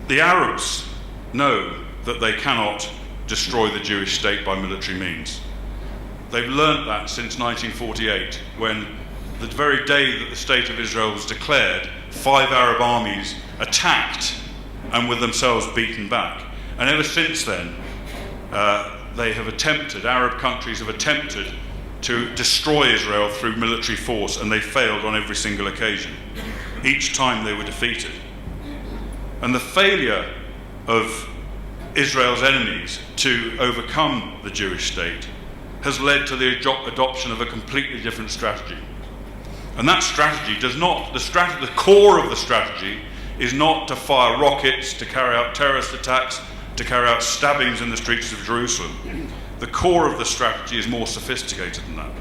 The Arabs know that they cannot destroy the Jewish state by military means. They've learnt that since 1948, when the very day that the State of Israel was declared, 5 Arab armies attacked and were themselves beaten back. And ever since then, Arab countries have attempted to destroy Israel through military force, and they failed on every single occasion. Each time they were defeated. And the failure of Israel's enemies to overcome the Jewish state has led to the adoption of a completely different strategy. And that strategy does not, the core of the strategy is not to fire rockets, to carry out terrorist attacks, to carry out stabbings in the streets of Jerusalem. The core of the strategy is more sophisticated than that.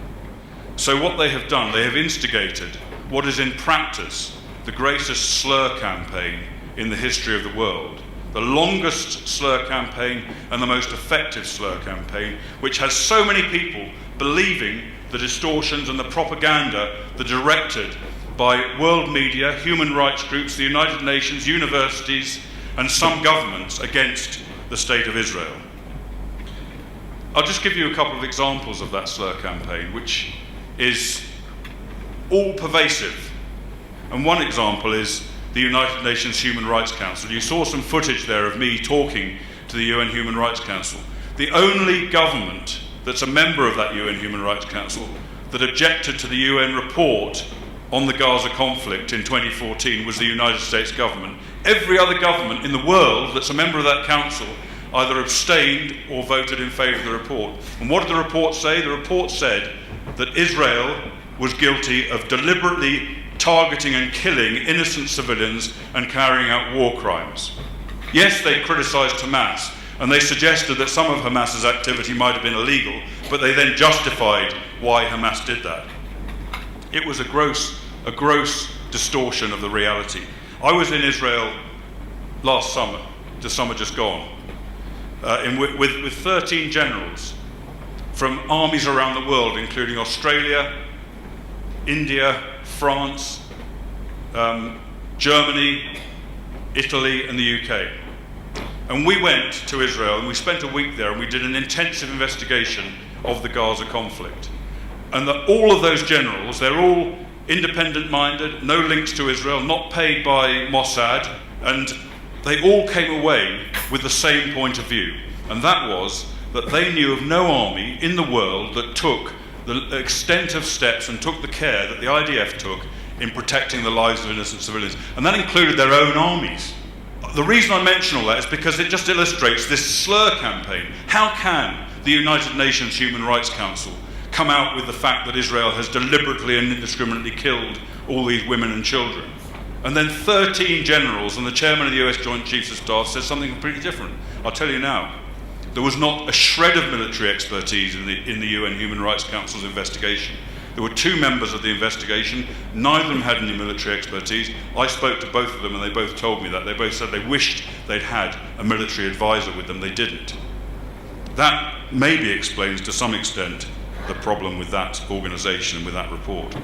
So what they have done, they have instigated what is in practice the greatest slur campaign in the history of the world. The longest slur campaign and the most effective slur campaign, which has so many people believing the distortions and the propaganda that are directed by world media, human rights groups, the United Nations, universities, and some governments against the State of Israel. I'll just give you a couple of examples of that slur campaign, which is all pervasive. And one example is the United Nations Human Rights Council. You saw some footage there of me talking to the UN Human Rights Council. The only government that's a member of that UN Human Rights Council that objected to the UN report on the Gaza conflict in 2014 was the United States government. Every other government in the world that's a member of that council either abstained or voted in favour of the report. And what did the report say? The report said that Israel was guilty of deliberately targeting and killing innocent civilians and carrying out war crimes. Yes, they criticised Hamas, and they suggested that some of Hamas's activity might have been illegal, but they then justified why Hamas did that. It was a gross distortion of the reality. I was in Israel last summer, the summer just gone, with 13 generals from armies around the world, including Australia, India, France, Germany, Italy, and the UK. And we went to Israel and we spent a week there and we did an intensive investigation of the Gaza conflict. And all of those generals, they're all independent-minded, no links to Israel, not paid by Mossad, and they all came away with the same point of view. And that was that they knew of no army in the world that took the extent of steps and took the care that the IDF took in protecting the lives of innocent civilians. And that included their own armies. The reason I mention all that is because it just illustrates this slur campaign. How can the United Nations Human Rights Council come out with the fact that Israel has deliberately and indiscriminately killed all these women and children? And then 13 generals and the chairman of the US Joint Chiefs of Staff says something completely different. I'll tell you now. There was not a shred of military expertise in the UN Human Rights Council's investigation. There were 2 members of the investigation. Neither of them had any military expertise. I spoke to both of them and they both told me that. They both said they wished they'd had a military advisor with them. They didn't. That maybe explains to some extent the problem with that organisation and with that report.